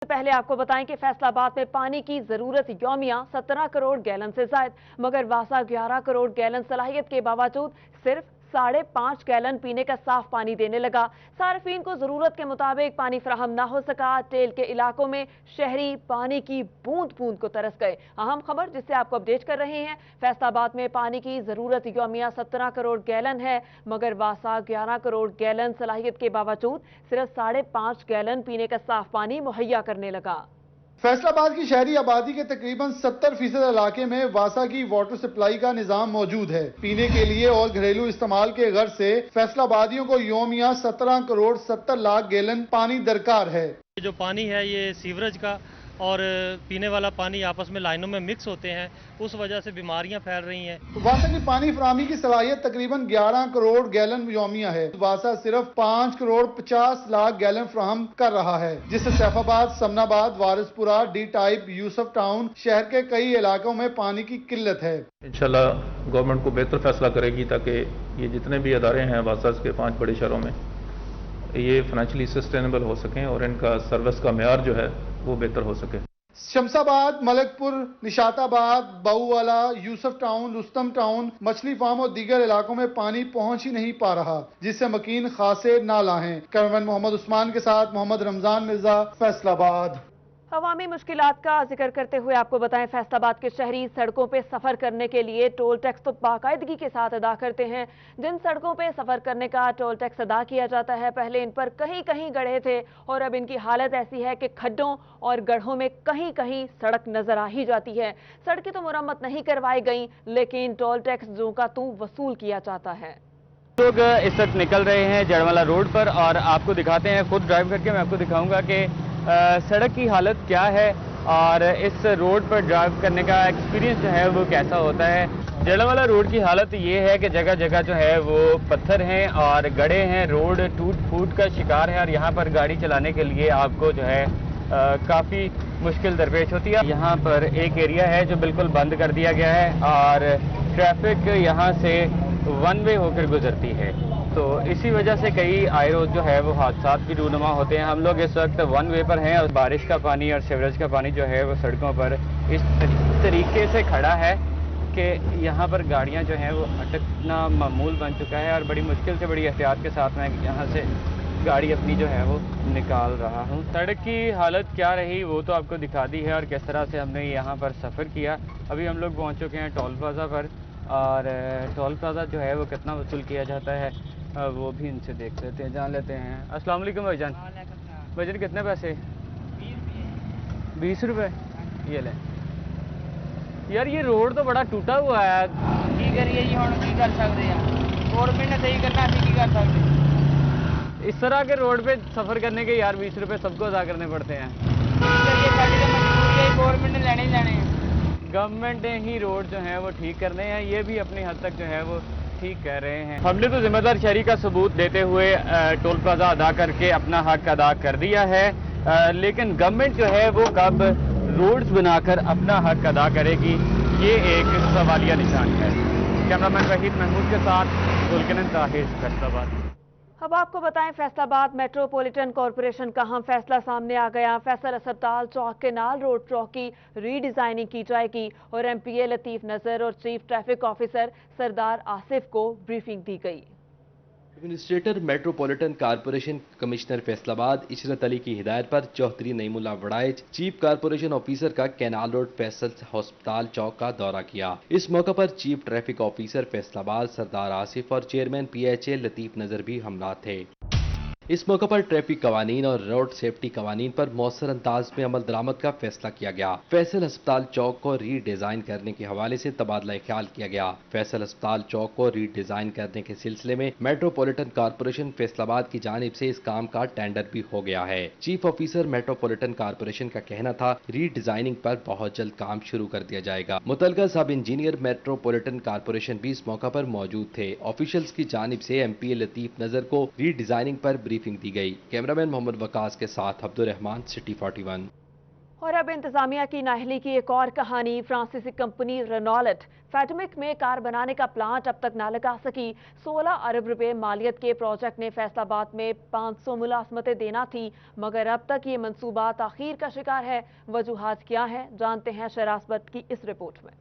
पहले आपको बताएं कि फैसलाबाद में पानी की जरूरत यौमिया 17 करोड़ गैलन से ज्यादा, मगर वासा 11 करोड़ गैलन सलाहियत के बावजूद सिर्फ 5.5 गैलन पीने का साफ पानी देने लगा। सार्फिन को जरूरत के मुताबिक पानी फराहम ना हो सका। टेल के इलाकों में शहरी पानी की बूंद बूंद को तरस गए। अहम खबर जिससे आपको अपडेट कर रहे हैं, फैसलाबाद में पानी की जरूरत यौमिया 17 करोड़ गैलन है, मगर वासा 11 करोड़ गैलन सलाहियत के बावजूद सिर्फ 5.5 गैलन पीने का साफ पानी मुहैया करने लगा। फैसलाबाद की शहरी आबादी के तकरीबन 70% इलाके में वासा की वाटर सप्लाई का निजाम मौजूद है। पीने के लिए और घरेलू इस्तेमाल के गर्ज से फैसलाबादियों को यौमिया 17 करोड़ 70 लाख गैलन पानी दरकार है। जो पानी है ये सीवरेज का और पीने वाला पानी आपस में लाइनों में मिक्स होते हैं, उस वजह से बीमारियां फैल रही हैं। वासा की पानी फराहमी की सलाहियत तकरीबन 11 करोड़ गैलन यौमिया है। वासा सिर्फ 5 करोड़ 50 लाख गैलन फराहम कर रहा है, जिससे Saifabad, Samanabad, Warispura, D type, Yusuf town शहर के कई इलाकों में पानी की किल्लत है। इंशाल्लाह गवर्नमेंट को बेहतर फैसला करेगी ताकि ये जितने भी अदारे हैं वासा के 5 बड़े शहरों में ये फाइनेंशियली सस्टेनेबल हो सकें और इनका सर्विस का मेयार जो है वो बेहतर हो सके। शमशाबाद, मलकपुर, निशाताबाद, बाऊवाला, यूसुफ टाउन, रुस्तम टाउन, मछली फार्म और दीगर इलाकों में पानी पहुंच ही नहीं पा रहा, जिससे मकीन खासे नाला हैं। कैमरामैन मोहम्मद उस्मान के साथ मोहम्मद रमजान मिर्जा, फैसलाबाद। अवामी मुश्किलात का जिक्र करते हुए आपको बताएं, फैसलाबाद के शहरी सड़कों पे सफर करने के लिए टोल टैक्स तो बाकायदगी के साथ अदा करते हैं। जिन सड़कों पे सफर करने का टोल टैक्स अदा किया जाता है, पहले इन पर कहीं कहीं गड्ढे थे और अब इनकी हालत ऐसी है कि खड्डों और गड्ढों में कहीं कहीं सड़क नजर आ ही जाती है। सड़कें तो मुरम्मत नहीं करवाई गई, लेकिन टोल टैक्स जो का तू वसूल किया जाता है। लोग इस वक्त निकल रहे हैं जड़वाला रोड पर और आपको दिखाते हैं, खुद ड्राइव करके मैं आपको दिखाऊंगा कि सड़क की हालत क्या है और इस रोड पर ड्राइव करने का एक्सपीरियंस जो है वो कैसा होता है। जड़वाला रोड की हालत ये है कि जगह जगह जो है वो पत्थर हैं और गड्ढे हैं, रोड टूट फूट का शिकार है और यहाँ पर गाड़ी चलाने के लिए आपको जो है काफ़ी मुश्किल दरपेश होती है। यहाँ पर एक एरिया है जो बिल्कुल बंद कर दिया गया है और ट्रैफिक यहाँ से वन वे होकर गुजरती है, तो इसी वजह से कई आए रोज जो है वो हादसा भी रूनुमा होते हैं। हम लोग इस वक्त वन वे पर हैं और बारिश का पानी और सीवरेज का पानी जो है वो सड़कों पर इस तरीके से खड़ा है कि यहाँ पर गाड़ियाँ जो हैं वो अटकना मामूल बन चुका है और बड़ी मुश्किल से बड़ी एहतियात के साथ मैं यहाँ से गाड़ी अपनी जो है वो निकाल रहा हूँ। सड़क की हालत क्या रही वो तो आपको दिखा दी है और किस तरह से हमने यहाँ पर सफ़र किया। अभी हम लोग पहुँच चुके हैं टोल प्लाजा पर और टोल प्लाजा जो है वो कितना वसूल किया जाता है वो भी इनसे देख लेते हैं, जान लेते हैं। अस्सलाम वालेकुम भाईजान। भाईजान कितने पैसे? 20 रुपये। ये लें यार, ये रोड तो बड़ा टूटा हुआ है। की करिए जी, हुण की कर सकते हैं, गवर्नमेंट ने सही करना, असीं की कर सकते। इस तरह के रोड पे सफ़र करने के यार 20 रुपये सबको अदा करने पड़ते हैं। गवर्नमेंट ने लेने ही लेने हैं। गवर्नमेंट ने ही रोड जो है वो ठीक करने हैं, ये भी अपनी हद तक जो है वो ठीक कह रहे हैं। हमने तो जिम्मेदार शहरी का सबूत देते हुए टोल प्लाजा अदा करके अपना हक अदा कर दिया है, लेकिन गवर्नमेंट जो है वो कब रोड्स बनाकर अपना हक अदा करेगी, ये एक सवालिया निशान है। कैमरामैन वहीद महमूद के साथ सुल्तान ताहिर, फैसलाबाद। अब आपको बताएं, फैसलाबाद मेट्रोपॉलिटन कॉरपोरेशन का अहम फैसला सामने आ गया। फैसल अस्पताल चौक के नाल रोड चौक की रीडिजाइनिंग की जाएगी और एमपीए लतीफ नजर और chief traffic officer Sardar Asif को ब्रीफिंग दी गई। Administrator metropolitan corporation commissioner Faisalabad Ishrat Ali की हिदायत पर Chaudhry Naeemullah Waraich chief corporation officer का कैनाल रोड फैसल अस्पताल चौक का दौरा किया। इस मौके पर chief traffic officer Faisalabad Sardar Asif और चेयरमैन पीएचए लतीफ नजर भी हमला थे। इस मौके पर ट्रैफिक कवानीन और रोड सेफ्टी कवानीन पर मौसर अंदाज में अमल दरामद का फैसला किया गया। फैसल अस्पताल चौक को रीडिजाइन करने के हवाले से तबादला ख्याल किया गया। फैसल अस्पताल चौक को रीडिजाइन करने के सिलसिले में मेट्रोपॉलिटन कॉरपोरेशन फैसलाबाद की जानिब से इस काम का टेंडर भी हो गया है। चीफ ऑफिसर मेट्रोपॉलिटन कॉरपोरेशन का कहना था रीडिजाइनिंग पर बहुत जल्द काम शुरू कर दिया जाएगा। मुतलका सब इंजीनियर मेट्रोपॉलिटन कॉरपोरेशन भी इस मौका पर मौजूद थे। ऑफिशियल्स की जानिब से एमपीए लतीफ नजर को रीडिजाइनिंग पर ब्रीफिंग दी गई। कैमरामैन मोहम्मद वकास के साथ अब्दुल रहमान, सिटी 41। और अब इंतजामिया की नाअहली की एक और कहानी। फ्रांसीसी कंपनी रेनॉल्ट फैटमिक में कार बनाने का प्लांट अब तक ना लगा सकी। 16 अरब रुपए मालियत के प्रोजेक्ट ने फैसलाबाद में 500 मुलाजमतें देना थी, मगर अब तक ये मंसूबा ताखीर का शिकार है। वजूहात क्या है, जानते हैं शराज भट्ट की इस रिपोर्ट में।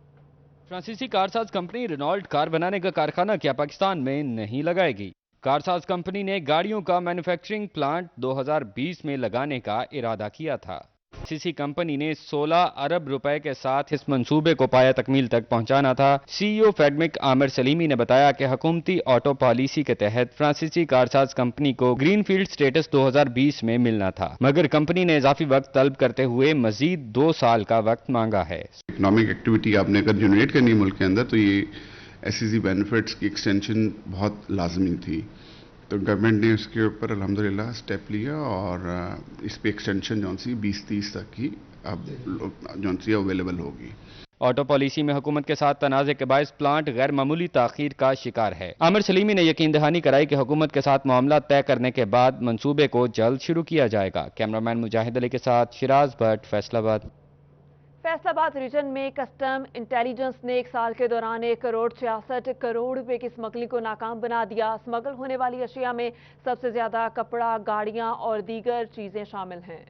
फ्रांसीसी कारसाज कंपनी रेनॉल्ट कार बनाने का कारखाना क्या पाकिस्तान में नहीं लगाएगी? कारसाज कंपनी ने गाड़ियों का मैन्युफैक्चरिंग प्लांट 2020 में लगाने का इरादा किया था। फ्रांसीसी कंपनी ने 16 अरब रुपए के साथ इस मंसूबे को पाया तकमील तक पहुंचाना था। सीईओ फैटमिक आमिर सलीमी ने बताया कि हुकूमती ऑटो पॉलिसी के तहत फ्रांसीसी कारसाज कंपनी को ग्रीनफील्ड स्टेटस 2020 में मिलना था, मगर कंपनी ने इजाफी वक्त तलब करते हुए मजीद 2 साल का वक्त मांगा है। इकोनॉमिक एक्टिविटी आपने अगर जनरेट करनी है मुल्क के अंदर, तो ये एसईसी बेनिफिट्स की एक्सटेंशन बहुत लाजमी थी। तो गवर्नमेंट ने उसके ऊपर अल्हम्दुलिल्लाह स्टेप लिया और इस पे एक्सटेंशन जौन सी 2030 तक की अब जौन सी अवेलेबल होगी। ऑटो पॉलिसी में हुकूमत के साथ तनाज़े के बायस प्लांट गैर मामूली ताखीर का शिकार है। आमिर सलीमी ने यकीन दहानी कराई कि हुकूमत के साथ मामला तय करने के बाद मंसूबे को जल्द शुरू किया जाएगा। कैमरामैन मुजाहिद अली के साथ शिराज भट्ट, फैसलाबाद। फैसलाबाद रीजन में कस्टम इंटेलिजेंस ने 1 साल के दौरान 1 करोड़ 66 करोड़ रुपए की स्मगलिंग को नाकाम बना दिया। स्मगल होने वाली अशिया में सबसे ज्यादा कपड़ा, गाड़ियां और दीगर चीजें शामिल हैं।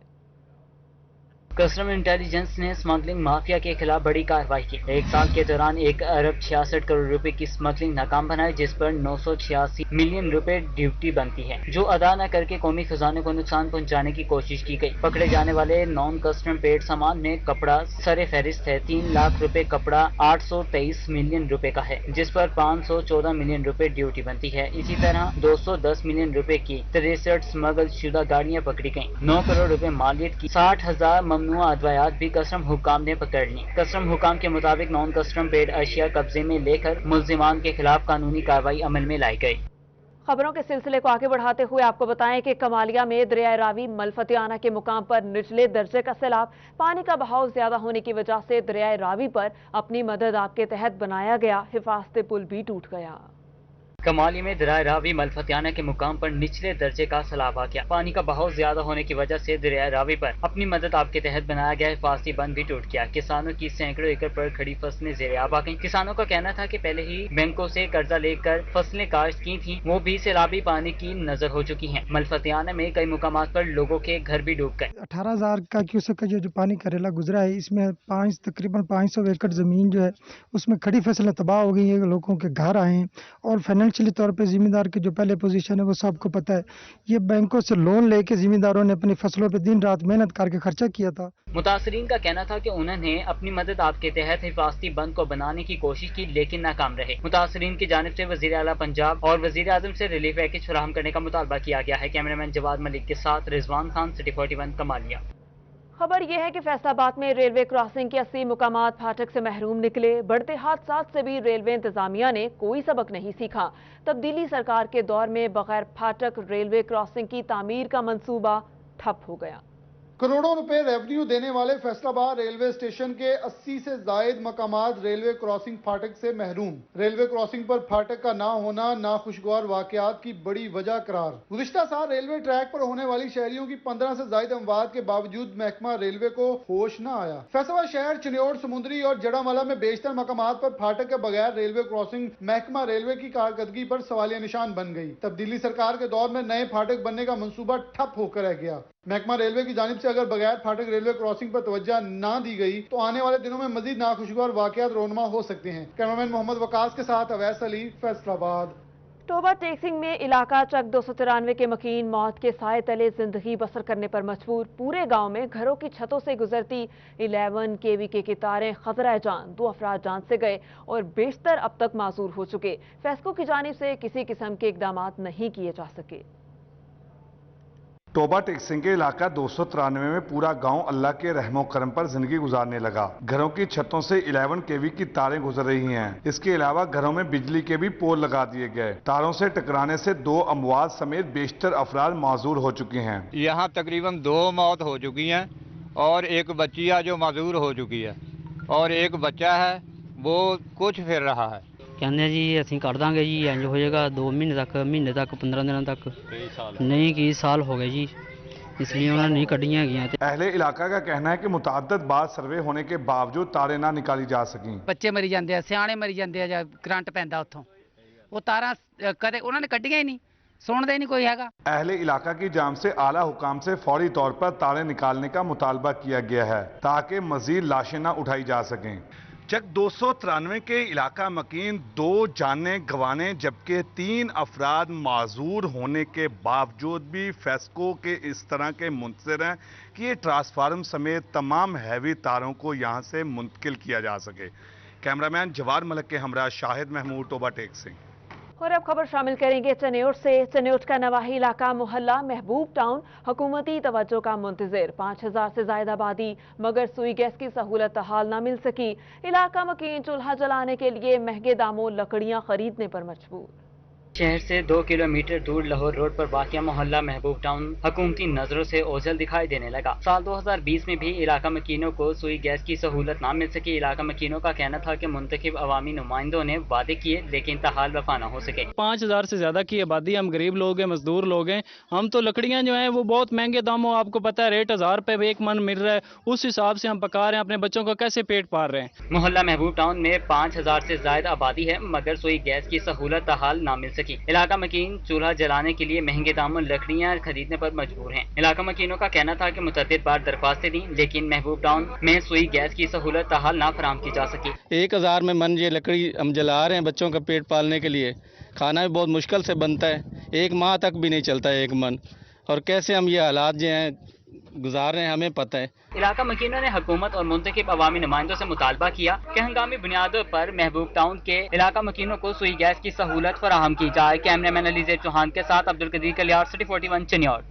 कस्टम इंटेलिजेंस ने स्मगलिंग माफिया के खिलाफ बड़ी कार्रवाई की। 1 साल के दौरान 1 अरब 66 करोड़ रुपए की स्मगलिंग नाकाम बनाई, जिस पर 986 मिलियन रुपए ड्यूटी बनती है, जो अदा न करके कौमी खजाने को नुकसान पहुंचाने की कोशिश की गई। पकड़े जाने वाले नॉन कस्टम पेड सामान में कपड़ा सरे फहरिस्त है। 3 लाख रुपए कपड़ा 823 मिलियन रुपए का है, जिस पर 514 मिलियन रुपए ड्यूटी बनती है। इसी तरह 210 मिलियन रुपए की 63 स्मगल शुदा गाड़ियां पकड़ी गयी। 9 करोड़ रुपए मालियत की 60,000 ममनुआ अद्वायात भी कस्टम हुकाम ने पकड़ ली। कस्टम हुकाम के मुताबिक नॉन कस्टम पेड अशिया कब्जे में लेकर मुल्जिमान के खिलाफ कानूनी कार्रवाई अमल में लाई गई। खबरों के सिलसिले को आगे बढ़ाते हुए आपको बताएं कि कमालिया में दरिया रावी मलफतियाना के मुकाम पर निचले दर्जे का सैलाब। पानी का बहाव ज्यादा होने की वजह से दरिया रावी पर अपनी मदद आपके तहत बनाया गया हिफाजती पुल भी टूट गया। कमाली में दरिया रावी मलफतियाना के मुकाम पर निचले दर्जे का सैलाब आ गया। पानी का बहाव ज्यादा होने की वजह से दरिया रावी पर अपनी मदद आपके तहत बनाया गया हिफाजती बंद भी टूट गया। किसानों की सैकड़ों एकड़ पर खड़ी फसलें ज़ेर-ए-आब आ गईं। किसानों का कहना था कि पहले ही बैंकों से कर्जा लेकर फसलें काश्त की थी, वो भी सैलाबी पानी की नजर हो चुकी हैं। मलफतियाना में कई मुकामात पर लोगों के घर भी डूब गए। 18,000 का क्यूसेक का जो पानी करेला गुजरा है, इसमें तकरीबन 500 एकड़ जमीन जो है उसमें खड़ी फसलें तबाह हो गई है, लोगों के घर आए हैं। और फाइनेंशियली तौर पर जिम्मेदार की जो पहले पोजीशन है वो सबको पता है। ये बैंकों से लोन लेके जिम्मेदारों ने अपनी फसलों पे दिन रात मेहनत करके खर्चा किया था। मुतासरीन का कहना था कि उन्होंने अपनी मदद आपके तहत हिफाजती बंद को बनाने की कोशिश की, लेकिन नाकाम रहे। मुतासरीन की जानिब से वजीर आला पंजाब और वजीर आजम से रिलीफ पैकेज फराहम करने का मुतालबा किया गया है। कैमरामैन जवाद मलिक के साथ रिजवान खान, सिटी 41 कमालिया। खबर यह है कि फैसलाबाद में रेलवे क्रॉसिंग के 80 मुकामात फाटक से महरूम निकले। बढ़ते हादसात से भी रेलवे इंतजामिया ने कोई सबक नहीं सीखा। तब्दीली सरकार के दौर में बगैर फाटक रेलवे क्रॉसिंग की तामीर का मंसूबा ठप हो गया। करोड़ों रुपए रेवेन्यू देने वाले फैसलाबाद रेलवे स्टेशन के 80 से जायद मकामात रेलवे क्रॉसिंग फाटक से महरूम। रेलवे क्रॉसिंग पर फाटक का ना होना नाखुशगवार वाकयात की बड़ी वजह करार। गुज़िश्ता साल रेलवे ट्रैक पर होने वाली शहरियों की 15 से जायद अमवात के बावजूद महकमा रेलवे को होश न आया। फैसलाबाद शहर, चिन्योड़, समुंदरी और जड़ावाला में बेशतर मकामात पर फाटक के बगैर रेलवे क्रॉसिंग महकमा रेलवे की कारकर्दगी पर सवालिया निशान बन गई। तब्दीली सरकार के दौर में नए फाटक बनने का मंसूबा ठप होकर रह गया। महकमा रेलवे की जानिब से अगर बगैर फाटक रेलवे क्रॉसिंग पर तवज्जो ना दी गई तो आने वाले दिनों में मजीद नाखुशगवार वाकयात रोनमा हो सकते हैं। कैमरामैन मोहम्मद वकास के साथ अवैस अली, फैसलाबाद। टोबा टेक्सिंग में इलाका चक 293 के मकीन मौत के साए तले जिंदगी बसर करने पर मजबूर। पूरे गांव में घरों की छतों से गुजरती 11 kV की तारें खतरा जान। 2 अफराद जान से गए और बेशतर अब तक माजूर हो चुके। फैसको की जानिब से किसी किस्म के इकदाम नहीं किए जा सके। टोबा टेक्सिंग के इलाका 293 में पूरा गांव अल्लाह के रहमो करम पर जिंदगी गुजारने लगा। घरों की छतों से 11 kV की तारें गुजर रही हैं। इसके अलावा घरों में बिजली के भी पोल लगा दिए गए। तारों से टकराने से 2 अमवात समेत बेशतर अफराद माजूर हो चुके हैं। यहाँ तकरीबन 2 मौत हो चुकी हैं और एक बच्चिया जो माजूर हो चुकी है और एक बच्चा है वो कुछ फिर रहा है। कहते जी असीं कर दांगे जी, इंज हो जाएगा 2 महीने तक, महीने तक, 15 दिनों तक नहीं, 20 साल हो गए जी। اس لیے انہوں نے نہیں کڈیاں گیا. اہل علاقہ کا کہنا ہے کہ متعدد بار سروے ہونے کے باوجود تاریں نہ نکالی جا سکیں. ਬੱਚੇ ਮਰੀ ਜਾਂਦੇ ਆ, ਸਿਆਣੇ ਮਰੀ ਜਾਂਦੇ ਆ ਜਾਂ ਕਰੰਟ ਪੈਂਦਾ ਉੱਥੋਂ. ਉਹ ਤਾਰਾਂ ਕਦੇ ਉਹਨਾਂ ਨੇ ਕੱਢੀਆਂ ਹੀ ਨਹੀਂ, ਸੁਣਦੇ ਨਹੀਂ ਕੋਈ ਹੈਗਾ. اہل علاقہ کی جانب سے اعلیٰ حکام سے فوری طور پر تاریں نکالنے کا مطالبہ کیا گیا ہے تاکہ مزید لاشیں نہ اٹھائی جا سکیں. چک 293 کے علاقہ مکین 2 جانیں گنوانے جبکہ 3 افراد معذور ہونے کے باوجود بھی فیسکو کے اس طرح کے منتظر ہیں کہ یہ ٹرانسفارم سمیت تمام ہیوی تاروں کو یہاں سے منتقل کیا جا سکے. کیمرامین جوار ملک کے ہمراہ شاہد محمود ٹوبہ ٹیک سنگھ. اور اب خبر شامل کریں گے چنیوٹ سے. چنیوٹ کا نواحی علاقہ محلہ محبوب ٹاؤن حکومتی توجہ کا منتظر. 5000 سے زائد آبادی مگر سوئی گیس کی سہولت حال نہ مل سکی. علاقہ مکین چولہا جلانے کے لیے مہنگے داموں لکڑیاں خریدنے پر مجبور. شہر سے 2 کلومیٹر دور لاہور روڈ پر واقع محلہ محبوب ٹاؤن حکومتی نظروں سے اوجھل دکھائی دینے لگا. سال 2020 میں بھی علاقہ مکینوں کو سوئی گیس کی سہولت نہ مل سکی. علاقہ مکینوں کا کہنا تھا کہ منتخب عوامی نمائندوں نے وعدے کیے لیکن تاحال وفا نہ ہو سکے. 5000 سے زیادہ کی آبادی, ہم غریب لوگ ہیں, مزدور لوگ ہیں. ہم تو لکڑیاں جو ہیں وہ بہت مہنگے داموں, آپ کو پتہ ہے ریٹ 1000 روپے ایک من مل رہا ہے, اس حساب سے ہم پکا رہے ہیں, اپنے بچوں کو کیسے پیٹ پال رہے ہیں. محلہ محبوب ٹاؤن میں 5000 سے زائد آبادی ہے مگر سوئی گیس کی سہولت تاحال نہ مل سکی. علاقہ مکین چولہا جلانے کے لیے مہنگے داموں لکڑیاں خریدنے پر مجبور ہیں. علاقہ مکینوں کا کہنا تھا کہ متعدد بار درخواستیں دیں لیکن محبوب ٹاؤن میں سوئی گیس کی سہولت تاحال نہ فراہم کی جا سکی. 1000 میں من یہ لکڑی ہم جلا رہے ہیں بچوں کا پیٹ پالنے کے لیے. کھانا بھی بہت مشکل سے بنتا ہے, 1 ماہ تک بھی نہیں چلتا ہے 1 من. اور کیسے ہم یہ حالات جو ہیں گزار رہے ہیں ہمیں پتہ ہے. علاقہ مکینوں نے حکومت اور منتخب عوامی نمائندوں سے مطالبہ کیا کہ ہنگامی بنیادوں پر محبوب ٹاؤن کے علاقہ مکینوں کو سوئی گیس کی سہولت فراہم کی جائے. کیمرامین علیزیر چوہان کے ساتھ عبدالقدیر کلیار, سٹی 41 چنیوٹ.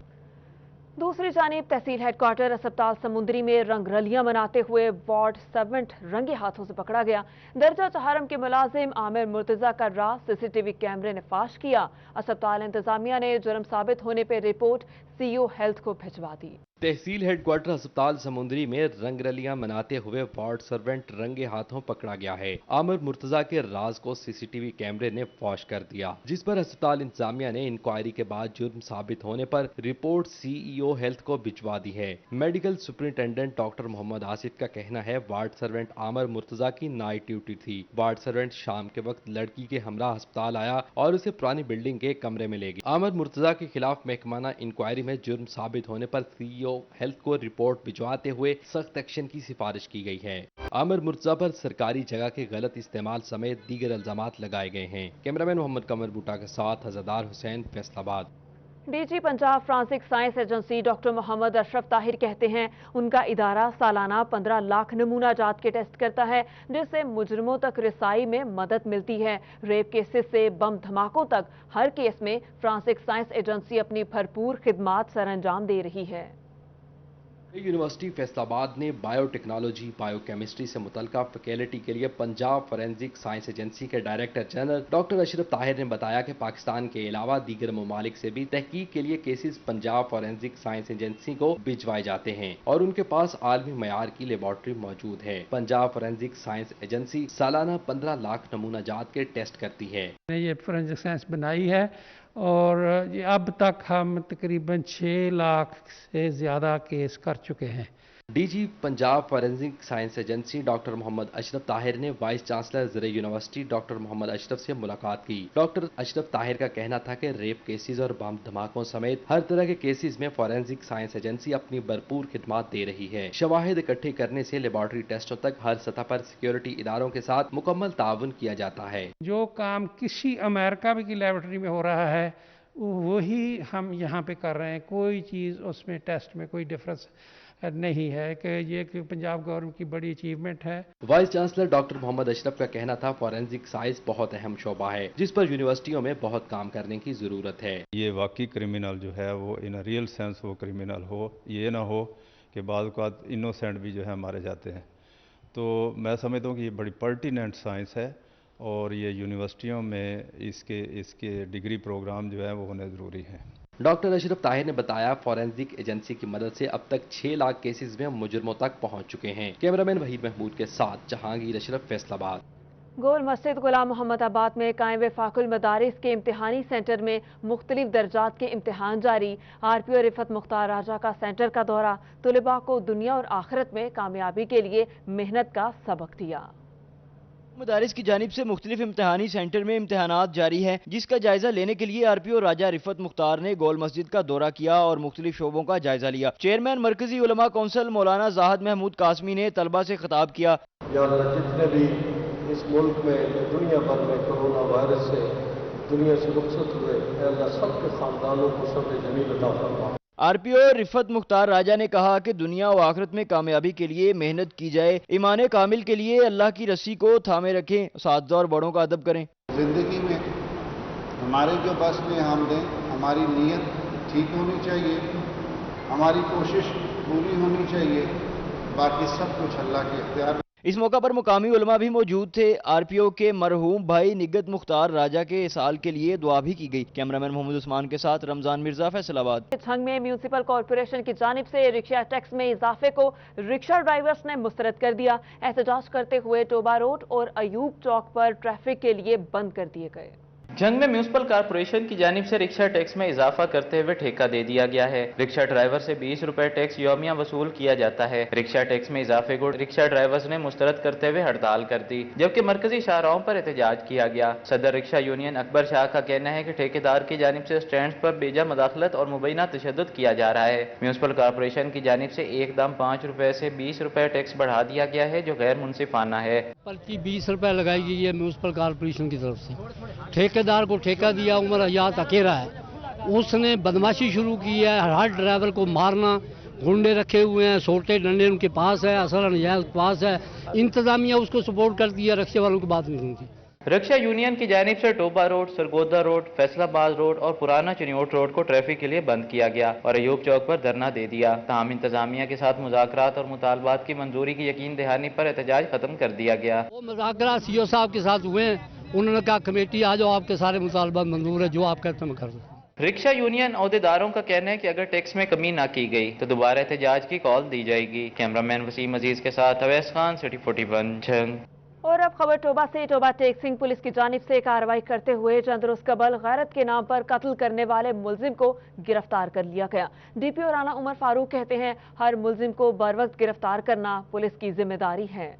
دوسری جانب تحصیل ہیڈ کوارٹر اسپتال سمندری میں رنگ رلیاں مناتے ہوئے وارڈ سرونٹ رنگے ہاتھوں سے پکڑا گیا. درجہ چہارم کے ملازم عامر مرتضیٰ کا راز سی ٹی وی کیمرے نے فاش کیا. اسپتال انتظامیہ نے جرم ثابت ہونے پہ رپورٹ سی او ہیلتھ کو بھجوا دی. تحصیل ہیڈ کوارٹر اسپتال سمندری میں رنگ رلیاں مناتے ہوئے وارڈ سرونٹ رنگے ہاتھوں پکڑا گیا ہے. عامر مرتضیٰ کے راز کو سی سی ٹی وی کیمرے نے فاش کر دیا جس پر اسپتال انتظامیہ نے انکوائری کے بعد جرم ثابت ہونے پر رپورٹ سی ای او ہیلتھ کو بھجوا دی ہے. میڈیکل سپرنٹینڈنٹ ڈاکٹر محمد آصف کا کہنا ہے وارڈ سرونٹ عامر مرتضیٰ کی نائٹ ڈیوٹی تھی. وارڈ سرونٹ شام کے وقت لڑکی کے ہمراہ اسپتال آیا اور اسے پرانی بلڈنگ کے کمرے میں لے گیا. عامر مرتضیٰ کے خلاف محکمانہ انکوائری میں جرم ثابت ہونے پر سی ای او ہیلتھ کو رپورٹ بھجواتے ہوئے سخت ایکشن کی سفارش کی گئی ہے. عامر مرتضیٰ پر سرکاری جگہ کے غلط استعمال سمیت دیگر الزامات لگائے گئے ہیں. کیمرامین محمد قمر بوٹا کے ساتھ حزادار Hussain, Faisalabad. D G Punjab forensic science agency doctor Muhammad Ashraf Tahir کہتے ہیں ان کا ادارہ سالانہ 15 لاکھ نمونہ جات کے ٹیسٹ کرتا ہے جس سے مجرموں تک رسائی میں مدد ملتی ہے. ریپ کیسز سے بم دھماکوں تک ہر کیس میں فرانسک سائنس ایجنسی اپنی بھرپور خدمات سر انجام دے رہی ہے. یونیورسٹی فیصل آباد نے بائیو ٹیکنالوجی بائیو کیمسٹری سے متعلقہ فیکلٹی کے لیے پنجاب فورینزک سائنس ایجنسی کے ڈائریکٹر جنرل ڈاکٹر اشرف طاہر نے بتایا کہ پاکستان کے علاوہ دیگر ممالک سے بھی تحقیق کے لیے cases Punjab forensic science agency کو بھجوائے جاتے ہیں اور ان کے پاس عالمی معیار کی لیبارٹری موجود ہے. پنجاب فورینزک سائنس ایجنسی سالانہ 15 لاکھ نمونہ جات کے ٹیسٹ کرتی ہے. یہ فورینزک سائنس بنائی ہے اور اب تک ہم تقریباً 6 لاکھ سے زیادہ کیس کر چکے ہیں. D G Punjab forensic science agency doctor Muhammad Ashraf Tahir نے وائس چانسلر زر یونیورسٹی ڈاکٹر محمد اشرف سے ملاقات کی. ڈاکٹر اشرف طاہر کا کہنا تھا کہ ریپ کیسز اور بم دھماکوں سمیت ہر طرح کے کیسز میں فورینزک سائنس ایجنسی اپنی بھرپور خدمات دے رہی ہے. شواہد اکٹھے کرنے سے لیبارٹری ٹیسٹوں تک ہر سطح پر سیکیورٹی اداروں کے ساتھ مکمل تعاون کیا جاتا ہے. جو کام کسی امریکہ کی لیبارٹری میں ہو رہا ہے وہی ہم یہاں پہ کر رہے ہیں. کوئی چیز اس میں ٹیسٹ میں کوئی ڈفرنس نہیں ہے کہ یہ کہ پنجاب گورنمنٹ کی بڑی اچیومنٹ ہے. وائس چانسلر ڈاکٹر محمد اشرف کا کہنا تھا فورینزک سائنس بہت اہم شعبہ ہے جس پر یونیورسٹیوں میں بہت کام کرنے کی ضرورت ہے. یہ واقعی کرمنل جو ہے وہ ان ریئل سینس وہ کرمنل ہو, یہ نہ ہو کہ بعض اوقات انوسینٹ بھی جو ہے مارے جاتے ہیں. تو میں سمجھتا ہوں کہ یہ بڑی پرٹیننٹ سائنس ہے اور یہ یونیورسٹیوں میں اس کے ڈگری پروگرام جو ہے وہ ہونے ضروری ہیں. ڈاکٹر اشرف طاہر نے بتایا فورینزک ایجنسی کی مدد سے اب تک 6 لاکھ کیسز میں مجرموں تک پہنچ چکے ہیں. کیمرامین وحید محمود کے ساتھ جہانگیر اشرف, فیصل آباد. गोल मस्जिद गुलाम मोहम्मदाबाद में कायम वफाकुल मदारिस के इम्तिहानी सेंटर में मुख्तलिफ दर्जात के इम्तिहान जारी। RPO रिफत मुख्तार राजा का सेंटर का दौरा, तुलबा को दुनिया और आखिरत में कामयाबी के लिए मेहनत का सबक दिया। मदारिस की जानिब से मुख्तलिफ इम्तिहानी सेंटर में इम्तिहानात जारी है, जिसका जायजा लेने के लिए RPO राजा रिफत मुख्तार ने गोल मस्जिद का दौरा किया और मुख्तलिफ शोबों का जायजा लिया। चेयरमैन मरकजी उलमा कौंसिल मौलाना जाहिद महमूद कासमी ने तलबा से खिताब किया। जितने भी इस मुल्क में दुनिया भर में कोरोना वायरस से दुनिया से रुखसत हुए, अल्लाह सबके खानदानों को सब्र जमील अता फरमा। RPO रिफत मुख्तार राजा ने कहा कि दुनिया और आखिरत में कामयाबी के लिए मेहनत की जाए, ईमान कामिल के लिए अल्लाह की रस्सी को थामे रखें, साथ और बड़ों का अदब करें। जिंदगी में हमारे जो बस में हम दें, हमारी नीयत ठीक होनी चाहिए, हमारी कोशिश पूरी होनी चाहिए, बाकी सब कुछ अल्लाह के इख्तियार। इस मौका पर मुकामी उलमा भी मौजूद थे। RPO के मरहूम भाई निगत मुख्तार राजा के साल के लिए दुआ भी की गई। कैमरामैन मोहम्मद उस्मान के साथ रमजान मिर्जा, फैसलाबाद। छंग में म्यूनिसिपल कॉर्पोरेशन की जानिब से रिक्शा टैक्स में इजाफे को रिक्शा ड्राइवर्स ने मुस्तरद कर दिया। एहतजाज करते हुए टोबा रोड और अयूब चौक पर ट्रैफिक के लिए बंद कर दिए गए। जंग में म्यूनिसिपल कॉर्पोरेशन की जानिब से रिक्शा टैक्स में इजाफा करते हुए ठेका दे दिया गया है। रिक्शा ड्राइवर से 20 रुपए टैक्स यौमिया वसूल किया जाता है। रिक्शा टैक्स में इजाफे को रिक्शा ड्राइवर्स ने मुस्तरद करते हुए हड़ताल कर दी, जबकि मरकजी शाहराहों पर एहतजाज किया गया। सदर रिक्शा यूनियन अकबर शाह का कहना है कि ठेकेदार की जानिब से स्टैंड पर बेजा मदाखलत और मुबैना तशद्दुद किया जा रहा है। म्यूनिसिपल कॉर्पोरेशन की जानिब से एकदम 5 रुपए से 20 रुपए टैक्स बढ़ा दिया गया है, जो गैर मुनसिफाना है। पर्ची 20 रुपए लगाई गई है म्यूनिसिपल कॉर्पोरेशन की तरफ से। ठेकेदार को ठेका दिया उमर हयात अकेला है, उसने बदमाशी शुरू की है, हर ड्राइवर को मारना, गुंडे रखे हुए हैं, सोटे डंडे उनके पास है, असला नजायज पास है। इंतजामिया उसको सपोर्ट करती है, रिक्शे वालों की बात नहीं सुनती। रिक्शा यूनियन की जानिब से Toba road, Sargodha road, Faisalabad road और पुराना चनियोट रोड को ट्रैफिक के लिए बंद किया गया और अयूब चौक पर धरना दे दिया। ताहम इंतजामिया के साथ मुज़ाकरात और मुतालबात की मंजूरी की यकीन दहानी पर एहतजाज खत्म कर दिया गया। वो मुज़ाकरात CO साहब के साथ हुए, उन्होंने कहा कमेटी आ जाओ, आपके सारे मुतालबात मंजूर है, जो आप कहते हैं कर दो। रिक्शा यूनियन अहदेदारों का कहना है कि अगर टैक्स में कमी ना की गई तो दोबारा एहतजाज की कॉल दी जाएगी। कैमरामैन वसीम अजीज के साथ अवैस खान, सिटी 41 जंग। और अब खबर टोबा से। टोबा टैक्सिंग पुलिस की जानिब से कार्रवाई करते हुए चंद रोज कबल गैरत के नाम पर कत्ल करने वाले मुलजिम को गिरफ्तार कर लिया गया। DPO राना उमर फारूक कहते हैं, हर मुलजिम को बरवक्त गिरफ्तार करना पुलिस की जिम्मेदारी है।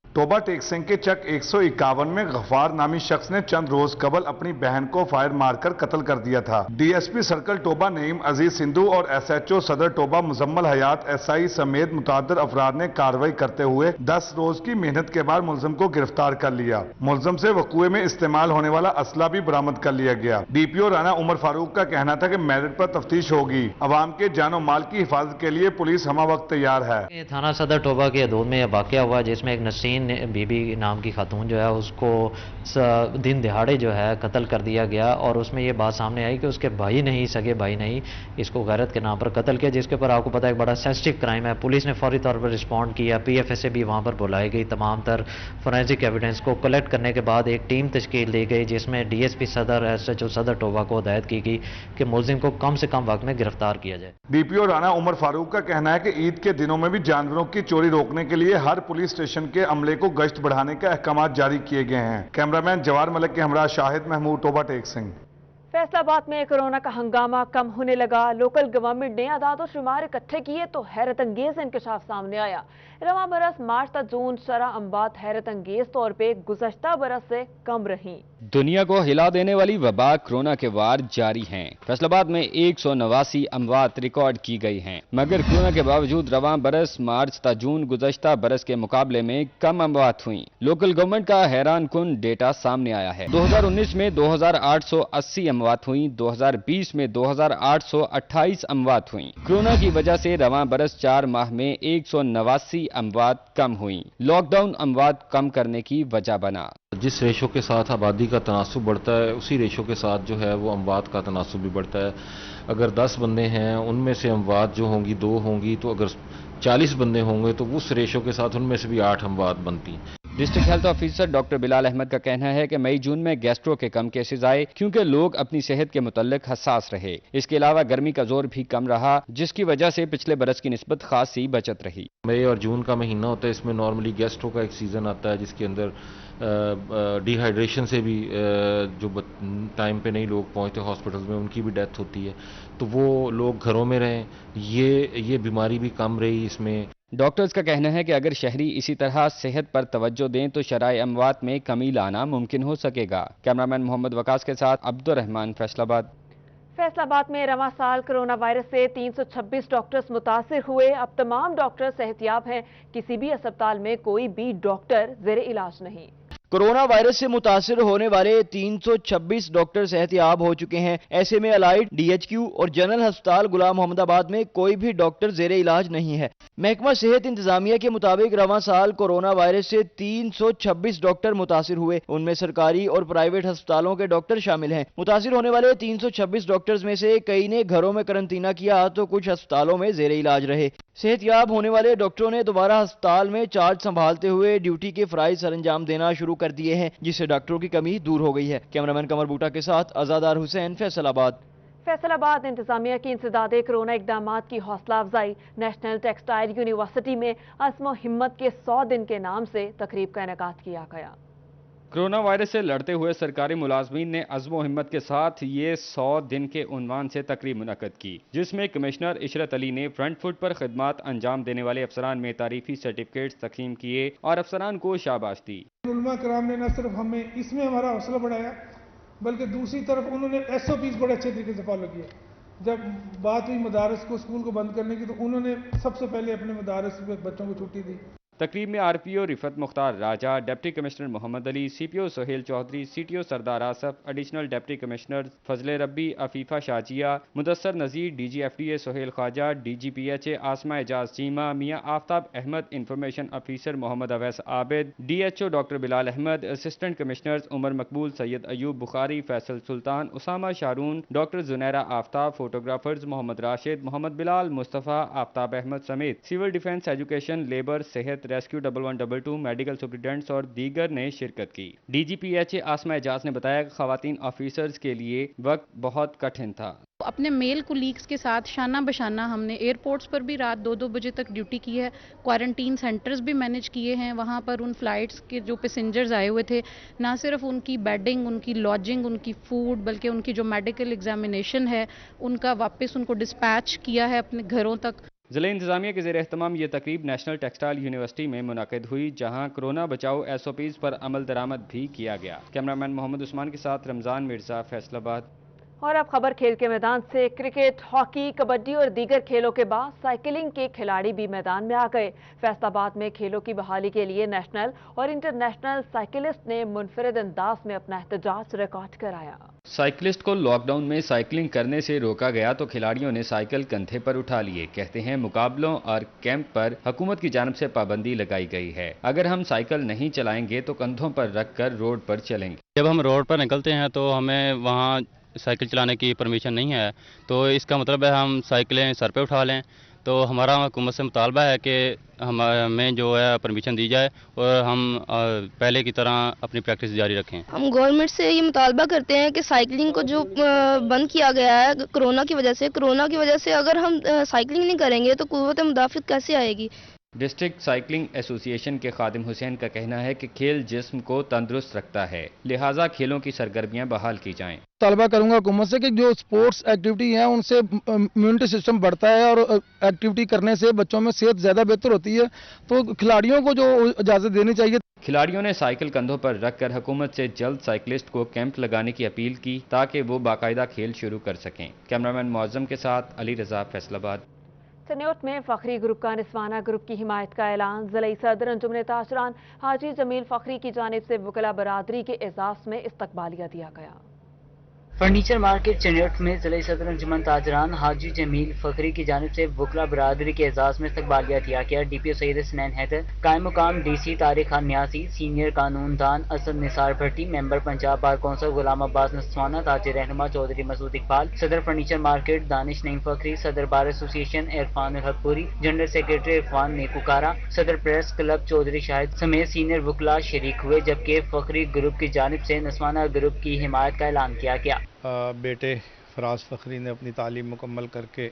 टोबा टेक्सिंग के चक 151 में गफ्फार नामी शख्स ने चंद रोज कबल अपनी बहन को फायर मारकर कत्ल कर दिया था। DSP सर्कल टोबा नईम अजीज सिंधु और SHO सदर टोबा मुजम्मल हयात SI समेत मुतादिर अफराद ने कार्रवाई करते हुए 10 रोज की मेहनत के बाद मुलजिम को गिरफ्तार कर लिया। मुलजिम से वकूए में इस्तेमाल होने वाला असला भी बरामद कर लिया गया। DPO राना उमर फारूक का कहना था कि मेरिट पर तफ्तीश होगी, अवाम के जानो माल की हिफाजत के लिए पुलिस हमा वक्त तैयार है। थाना सदर टोबा के हदूद में यह वाकया हुआ, जिसमें एक नसीन बीबी नाम की खातून जो है उसको दिन दिहाड़े जो है कत्ल कर दिया गया और उसमें ये बात सामने आई कि उसके भाई नहीं, सगे भाई नहीं, इसको गैरत के नाम पर कत्ल किया, जिसके ऊपर आपको पता है एक बड़ा सेंसिटिव क्राइम है। पुलिस ने फौरी तौर पर रिस्पॉन्ड किया, PFSA भी वहाँ पर बुलाई गई, तमाम तर फोरेंसिक एविडेंस को कलेक्ट करने के बाद एक टीम तश्कील दी गई, जिसमें DSP सदर SHO सदर टोबा को हदायत की गई कि मुलजिम को कम से कम वक्त में गिरफ्तार किया जाए। DPO राना उमर फारूक का कहना है कि ईद के दिनों में भी जानवरों की चोरी रोकने के लिए हर पुलिस स्टेशन के अमले को गश्त बढ़ाने के अहकाम जारी किए गए हैं। कैमरामैन जवार मलिक के हमरा शाहिद महमूद, टोबा टेक्सिंग। फैसलाबाद में कोरोना का हंगामा कम होने लगा। लोकल गवर्नमेंट ने आदाद शुमार इकट्ठे किए तो हैरत अंगेज इंकशाफ सामने आया। रवां बरस मार्च तक जून शरह अमवात हैरत अंगेज तौर पे गुज़श्ता बरस से कम रही। दुनिया को हिला देने वाली वबा कोरोना के वार जारी हैं। फैसलाबाद में 189 अमवात रिकॉर्ड की गई हैं, मगर कोरोना के बावजूद रवां बरस मार्च तक जून गुज़श्ता बरस के मुकाबले में कम अमवात हुई। लोकल गवर्नमेंट का हैरान कुन डेटा सामने आया है। 2019 में 2880 अमवात हुई, 2020 में 2828 अमवात हुई। कोरोना की वजह से रवां बरस 4 माह में 189 अमवात कम हुई। लॉकडाउन अमवात कम करने की वजह बना। जिस रेशो के साथ आबादी का तनासुब बढ़ता है, उसी रेशो के साथ जो है वो अमवात का तनासुब भी बढ़ता है। अगर 10 बंदे हैं, उनमें से अमवात जो होंगी 2 होंगी, तो अगर 40 बंदे होंगे तो उस रेशो के साथ उनमें से भी 8 अमवात बनती। District health officer doctor Bilal Ahmad का कहना है कि मई जून में गैस्ट्रो के कम केसेस आए क्योंकि लोग अपनी सेहत के मुतल्लिक हसास रहे। इसके अलावा गर्मी का जोर भी कम रहा, जिसकी वजह से पिछले बरस की निस्बत खासी बचत रही। मई और जून का महीना होता है, इसमें नॉर्मली गैस्ट्रो का एक सीज़न आता है जिसके अंदर डिहाइड्रेशन से भी जो टाइम पे नहीं लोग पहुंचते हॉस्पिटल्स में, उनकी भी डेथ होती है। तो वो लोग घरों में रहें, ये बीमारी भी कम रही इसमें। डॉक्टर्स का कहना है कि अगर शहरी इसी तरह सेहत पर तवज्जो दें तो शराय अमवात में कमी लाना मुमकिन हो सकेगा। कैमरामैन मोहम्मद वकास के साथ अब्दुर्रहमान, फैसलाबाद। फैसलाबाद में रवां साल कोरोना वायरस से 326 डॉक्टर्स मुतासिर हुए। अब तमाम डॉक्टर सेहतियाब हैं। किसी भी अस्पताल में कोई भी डॉक्टर जेरे इलाज नहीं। कोरोना वायरस से मुतासिर होने वाले 326 डॉक्टर सेहतियाब हो चुके हैं। ऐसे में अलाइड, DHQ और जनरल अस्पताल गुलाम मोहम्मदाबाद में कोई भी डॉक्टर जेरे इलाज नहीं है। महकमा सेहत इंतजामिया के मुताबिक रवां साल कोरोना वायरस से 326 डॉक्टर मुतासिर हुए। उनमें सरकारी और प्राइवेट अस्पतालों के डॉक्टर शामिल हैं। मुतासिर होने वाले 326 डॉक्टर्स में से कई ने घरों में करंतना किया तो कुछ अस्पतालों में जेरे इलाज रहे। सेहतियाब होने वाले डॉक्टरों ने दोबारा अस्पताल में चार्ज संभालते हुए ड्यूटी के फराइज सरंजाम देना शुरू कर दिए हैं, जिससे डॉक्टरों की कमी दूर हो गई है। कैमरामैन कमर बूटा के साथ आजादार हुसैन, फैसलाबाद। फैसलाबाद इंतजामिया की इंसदादे कोरोना इकदामात की हौसला अफजाई। नेशनल टेक्सटाइल यूनिवर्सिटी में अज़्म हिम्मत के 100 दिन के नाम से तकरीब का इनेकाद किया गया। कोरोना वायरस से लड़ते हुए सरकारी मुलाजमीन ने अज़्म हिम्मत के साथ ये 100 दिन के उन्वान से तकरीब मुनक्कद की, जिसमें कमिश्नर इशरत अली ने फ्रंट फुट पर खिदमात अंजाम देने वाले अफसरान में तारीफी सर्टिफिकेट्स तकसीम किए और अफसरान को शाबाश दी। उलमा कराम ने न सिर्फ हमें इसमें हमारा हौसला बढ़ाया, बल्कि दूसरी तरफ उन्होंने SOPs बड़े अच्छे तरीके से फॉलो किए। जब बात हुई मदारस को, स्कूल को बंद करने की, तो उन्होंने सबसे पहले अपने मदारस में बच्चों को छुट्टी दी। तकरीब में RPO Rifat Mukhtar Raja, deputy commissioner Mohammad Ali, CPO Sohail Chaudhry, CTO Sardar Asif, additional deputy commissioner Fazle Rabbi, Afifa Shazia, Mudassar नज़ीर, DG FDA Sohail Khwaja, DGPHA आसमा Ejaz Cheema, Mian Aftab Ahmad, information officer Mohammad Awais Abid, DHO doctor Bilal Ahmad, assistant commissioners Umar Maqbool, Syed Ayub Bukhari, Faisal Sultan, Usama Sharoon, doctor Junaira Aftab, photographers Mohammad Rashid, Mohammad Bilal, Mustafa, Aftab Ahmad समेत सिविल डिफेंस, एजुकेशन, लेबर, सेहत, रेस्क्यू 1112, मेडिकल सुप्रिटेंडेंट्स और दीगर ने शिरकत की। DGPHA आसमा एजाज ने बताया कि खवातीन ऑफिसर्स के लिए वक्त बहुत कठिन था। अपने मेल कुलीग्स के साथ शाना बशाना हमने एयरपोर्ट्स पर भी रात 2-2 बजे तक ड्यूटी की है। क्वारंटीन सेंटर्स भी मैनेज किए हैं। वहाँ पर उन फ्लाइट्स के जो पैसेंजर्स आए हुए थे, ना सिर्फ उनकी बेडिंग, उनकी लॉजिंग, उनकी फूड, बल्कि उनकी जो मेडिकल एग्जामिनेशन है उनका वापस उनको डिस्पैच किया है अपने घरों तक। ज़िला इंतजामिया के ज़ेर एहतमाम ये तकरीब नेशनल टेक्सटाइल यूनिवर्सिटी में मुनक़िद हुई, जहाँ कोरोना बचाओ SOPs पर अमल दरामद भी किया गया। कैमरामैन मोहम्मद उस्मान के साथ रमज़ान मिर्ज़ा, फैसलाबाद। और अब खबर खेल के मैदान से। क्रिकेट, हॉकी, कबड्डी और दीगर खेलों के बाद साइकिलिंग के खिलाड़ी भी मैदान में आ गए। फैसलाबाद में खेलों की बहाली के लिए नेशनल और इंटरनेशनल साइकिलिस्ट ने मुनफरिद अंदाज में अपना एहतजाज रिकॉर्ड कराया। साइकिलिस्ट को लॉकडाउन में साइकिलिंग करने से रोका गया तो खिलाड़ियों ने साइकिल कंधे पर उठा लिए। कहते हैं मुकाबलों और कैंप पर हुकूमत की जानिब से पाबंदी लगाई गई है। अगर हम साइकिल नहीं चलाएंगे तो कंधों पर रखकर रोड पर चलेंगे। जब हम रोड पर निकलते हैं तो हमें वहाँ साइकिल चलाने की परमिशन नहीं है, तो इसका मतलब है हम साइकिलें सर पे उठा लें। तो हमारा हुकूमत से मुतालबा है कि हमें जो है परमिशन दी जाए और हम पहले की तरह अपनी प्रैक्टिस जारी रखें। हम गवर्नमेंट से ये मुतालबा करते हैं कि साइकिलिंग को जो बंद किया गया है कोरोना की वजह से अगर हम साइकिलिंग नहीं करेंगे तो कुव्वत मुदाफ़ित कैसे आएगी। डिस्ट्रिक्ट साइकिलिंग एसोसिएशन के खादिम हुसैन का कहना है कि खेल जिस्म को तंदुरुस्त रखता है, लिहाजा खेलों की सरगर्मियां बहाल की जाएं। तलबा करूंगा हुकूमत से कि जो स्पोर्ट्स एक्टिविटी है उनसे इम्यूनिटी सिस्टम बढ़ता है और एक्टिविटी करने से बच्चों में सेहत ज़्यादा बेहतर होती है, तो खिलाड़ियों को जो इजाज़त देनी चाहिए। खिलाड़ियों ने साइकिल कंधों पर रखकर हुकूमत से जल्द साइकिलिस्ट को कैंप लगाने की अपील की ताकि वो बाकायदा खेल शुरू कर सकें। कैमरामैन मौज़म के साथ अली रजा, फैसलाबाद। चन्योट में फखरी ग्रुप का निस्वाना ग्रुप की हिमायत का ऐलान। ज़िला सदर अंजुमन ताजरान हाजी जमील फखरी की जानिब से वकला बरादरी के एजाज़ में इस्तकबालिया दिया गया। फर्नीचर मार्केट चनियट में जिले सदर अंजुमन ताजरान हाजी जमील फखरी की जानिब से वकला बरादरी के एजाज में इस्तकबालिया दिया गया। DPO सईद हसनैन हैदर, कायम मुकाम DC तारिक खान न्यासी, सीनियर कानूनदान Asad Nisar Bhatti, member Punjab bar council Ghulam Abbas Naswana, ताजिर रहनुमा चौधरी मसूद इकबाल, सदर फर्नीचर मार्केट दानिश नईम फखरी, सदर bar association Irfan Haqpuri, general secretary Irfan Nekukara, सदर प्रेस क्लब चौधरी शाहिद समेत सीनियर वकला शरीक हुए, जबकि फखरी ग्रुप की जानिब से नस्वाना ग्रुप की हिमायत का ऐलान किया गया। बेटे फराज फखरी ने अपनी तालीम मुकम्मल करके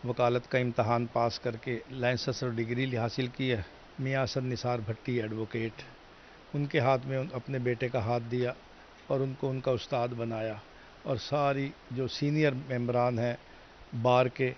वकालत का इम्तहान पास करके लाइसेंस और डिग्री हासिल की है। मियाँ असद निसार भट्टी एडवोकेट, उनके हाथ में अपने बेटे का हाथ दिया और उनको उनका उस्ताद बनाया, और सारी जो सीनियर मेंबरान हैं बार के,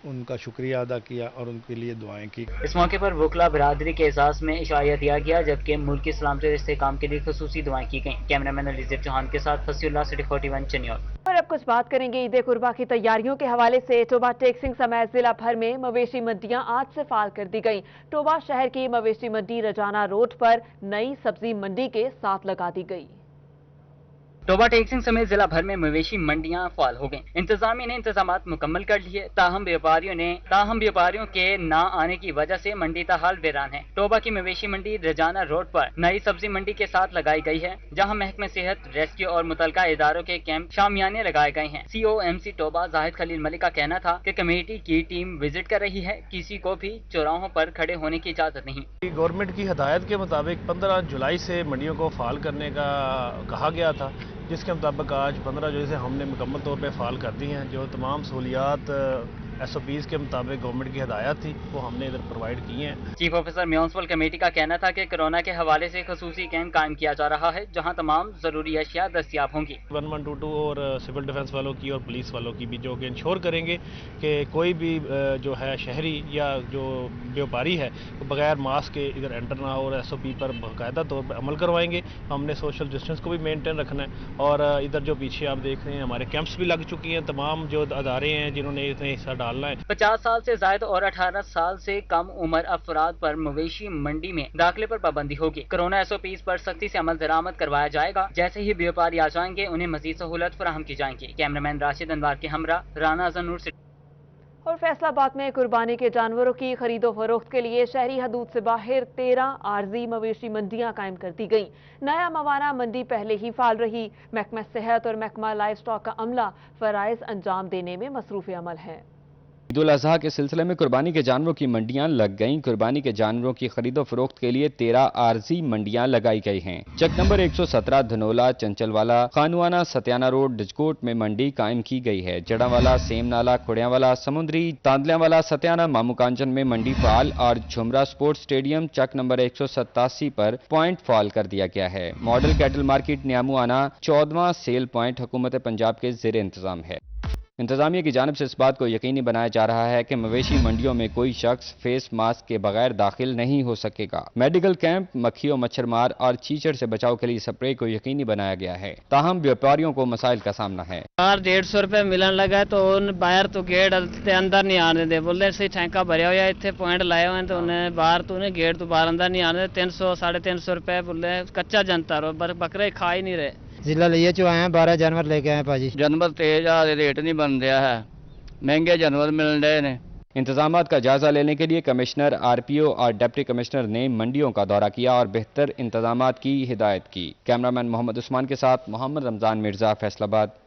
उनका शुक्रिया अदा किया और उनके लिए दुआएं की। इस मौके पर वकला बरादरी के एहसास में इशारा दिया गया, जबकि मुल्क की सलामती और इस्तेहकाम के लिए खुसूसी दुआएं की गईं। कैमरामैन अलीज़ेब चौहान के साथ फसीउल्लाह, सिटी 41 चनियट। और अब कुछ बात करेंगे ईद कुर्बा की तैयारियों के हवाले से। टोबा टेक्सिंग समेत जिला भर में मवेशी मंडियां आज से फाल कर दी गई। टोबा शहर की मवेशी मंडी रजाना रोड पर नई सब्जी मंडी के साथ लगा दी गई। टोबा टेक्सिंग समेत जिला भर में मवेशी मंडियां फाल हो गईं। इंतजामिया ने इंतजामात मुकम्मल कर लिए, ताहम व्यापारियों के ना आने की वजह से मंडी ताहाल वीरान है। टोबा की मवेशी मंडी रजाना रोड पर नई सब्जी मंडी के साथ लगाई गई है, जहां महकमे सेहत, रेस्क्यू और मुतलका इदारों के कैंप शामियाने लगाए गए हैं। COMC टोबा जाहिद खलील मलिक का कहना था कि कमेटी की टीम विजिट कर रही है, किसी को भी चौराहों पर खड़े होने की इजाजत नहीं। गवर्नमेंट की हदायत के मुताबिक 15 जुलाई से मंडियों को फाल करने का कहा गया था, जिसके मुताबिक आज 15 जुलाई से हमने मुकम्मल तौर पे फाल कर दी हैं। जो तमाम सहूलियात SOPs के मुताबिक गवर्नमेंट की हदायत थी वो हमने इधर प्रोवाइड की हैं। चीफ ऑफिसर म्यूनसिपल कमेटी का कहना था कि कोरोना के हवाले से खसूसी कैंप कायम किया जा रहा है, जहां तमाम जरूरी अशिया दस्तियाब होंगी। 1122 और सिविल डिफेंस वालों की और पुलिस वालों की भी, जो कि इंश्योर करेंगे कि कोई भी जो है शहरी या जो व्यापारी है वो बगैर मास्क के इधर एंटर ना हो, और SOP पर बाकायदा तौर पर अमल करवाएंगे। हमने सोशल डिस्टेंस को भी मेनटेन रखना है, और इधर जो पीछे आप देख रहे हैं हमारे कैंप्स भी लग चुकी हैं। तमाम जो अदारे हैं जिन्होंने इसमें हिस्सा डालना है, 50 साल से जायद और 18 साल से कम उम्र अफराद पर मवेशी मंडी में दाखिले पर पाबंदी होगी। कोरोना SOPs पर सख्ती से अमल दरामद करवाया जाएगा। जैसे ही व्यापारी आ जाएंगे उन्हें मजीद सहूलत फराहम की जाएंगी। कैमरामैन राशिद अनवार के हमरा राना अजनूर से। और फैसलाबाद में कुर्बानी के जानवरों की खरीदो फरोख्त के लिए शहरी हदूद से बाहर 13 आर्जी मवेशी मंडियां कायम कर दी गई। नया मवाना मंडी पहले ही फाल रही। महकमा सेहत और महकमा लाइव स्टॉक का अमला फराइज अंजाम देने में मसरूफ अमल है। ईद उल अजहा के सिलसिले में कुर्बानी के जानवरों की मंडियां लग गईं। कुर्बानी के जानवरों की खरीदो फरोख्त के लिए 13 आर्जी मंडियां लगाई गई हैं। चक नंबर 117 धनोला, चंचलवाला, खानुआना, सत्याना रोड, डिजकोट में मंडी कायम की गई है। जड़ावाला, सेमनाला, खुड़ियावाला, समुद्री, तांदलियावाला, सत्याना, मामू कांचन में मंडी फाल, और झुमरा स्पोर्ट्स स्टेडियम चक नंबर 187 पर पॉइंट फाल कर दिया गया है। मॉडल कैटल मार्केट न्यामुआना 14वां सेल पॉइंट हुकूमत पंजाब के ज़ेर इंतजाम है। इंतजामिया की जानिब से इस बात को यकीनी बनाया जा रहा है कि मवेशी मंडियों में कोई शख्स फेस मास्क के बगैर दाखिल नहीं हो सकेगा। मेडिकल कैंप, मक्खियों, मच्छर मार और चीचड़ से बचाव के लिए स्प्रे को यकीनी बनाया गया है। ताहम व्यापारियों को मसाइल का सामना है। 150 रुपए मिलन लगा है, तो बाहर तो गेट अंदर नहीं आने दे, बोले से ठेका भरया हुआ इतने पॉइंट लाए हुए हैं, तो उन्हें बाहर तो उन्हें गेट तो बाहर अंदर नहीं आने दे। 300 350 रुपए बोले कच्चा जनता रो, बकरे खा ही नहीं रहे। जिला लिए चो आए हैं, 12 जानवर लेके आए भाजी। जानवर तेज आ रेट नहीं बन रहा है, महंगे जानवर मिल रहे हैं। इंतजामात का जायजा लेने के लिए कमिश्नर, RPO और डिप्टी कमिश्नर ने मंडियों का दौरा किया और बेहतर इंतजामात की हिदायत की। कैमरामैन मोहम्मद उस्मान के साथ मोहम्मद रमजान मिर्जा, फैसलाबाद।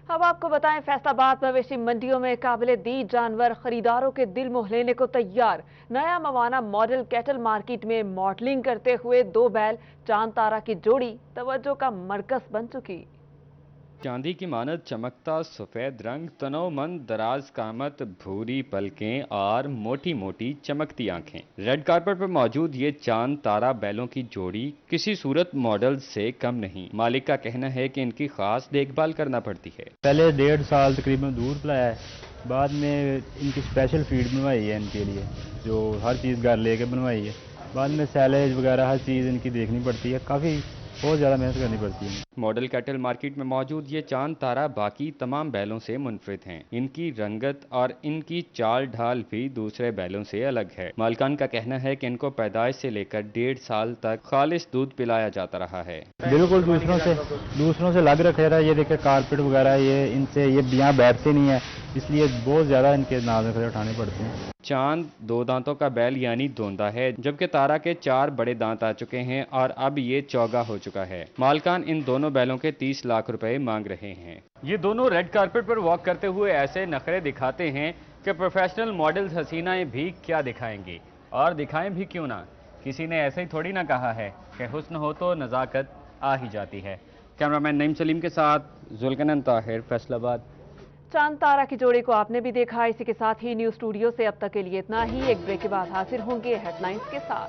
अब आपको बताएं, फैसलाबाद मवेशी मंडियों में काबिल दीद जानवर खरीदारों के दिल मोह लेने को तैयार। नया मवाना मॉडल कैटल मार्केट में मॉडलिंग करते हुए 2 बैल चांद तारा की जोड़ी तवज्जो का मरकज बन चुकी। चांदी की मानद चमकता सफेद रंग, तनोमंद दराज कामत, भूरी पलकें और मोटी मोटी चमकती आंखें। रेड कारपेट पर मौजूद ये चांद तारा बैलों की जोड़ी किसी सूरत मॉडल से कम नहीं। मालिक का कहना है कि इनकी खास देखभाल करना पड़ती है। पहले 1.5 साल तकरीबन दूध पिलाया है, बाद में इनकी स्पेशल फीड बनवाई है इनके लिए, जो हर चीज़ घर लेके बनवाई है। बाद में सैलेज वगैरह हर चीज़ इनकी देखनी पड़ती है। काफ़ी बहुत ज़्यादा मेहनत करनी पड़ती है। मॉडल कैटल मार्केट में मौजूद ये चांद तारा बाकी तमाम बैलों से मुनफरिद हैं। इनकी रंगत और इनकी चाल ढाल भी दूसरे बैलों से अलग है। मालकान का कहना है कि इनको पैदाइश से लेकर 1.5 साल तक खालिश दूध पिलाया जाता रहा है। बिल्कुल दूसरों से अलग रखेगा। ये देखिए कारपेट वगैरह इनसे यहाँ बैठते नहीं है, इसलिए बहुत ज़्यादा इनके नाज़ उठाने पड़ते हैं। चांद 2 दांतों का बैल यानी दोंदा है, जबकि तारा के 4 बड़े दांत आ चुके हैं और अब ये चौगा हो चुका है। मालकान इन दोनों बैलों के 30 लाख रुपए मांग रहे हैं। ये दोनों रेड कारपेट पर वॉक करते हुए ऐसे नखरे दिखाते हैं कि प्रोफेशनल मॉडल्स हसीनाएं भी क्या दिखाएंगी, और दिखाएं भी क्यों ना। किसी ने ऐसे ही थोड़ी ना कहा है कि हुस्न हो तो नज़ाकत आ ही जाती है। कैमरामैन नईम सलीम के साथ जुल्कनन ताहिर, फैसलाबाद। चांद तारा की जोड़ी को आपने भी देखा। इसी के साथ ही न्यूज़ स्टूडियो से अब तक के लिए इतना ही। एक ब्रेक के बाद हाजिर होंगे हेडलाइंस के साथ।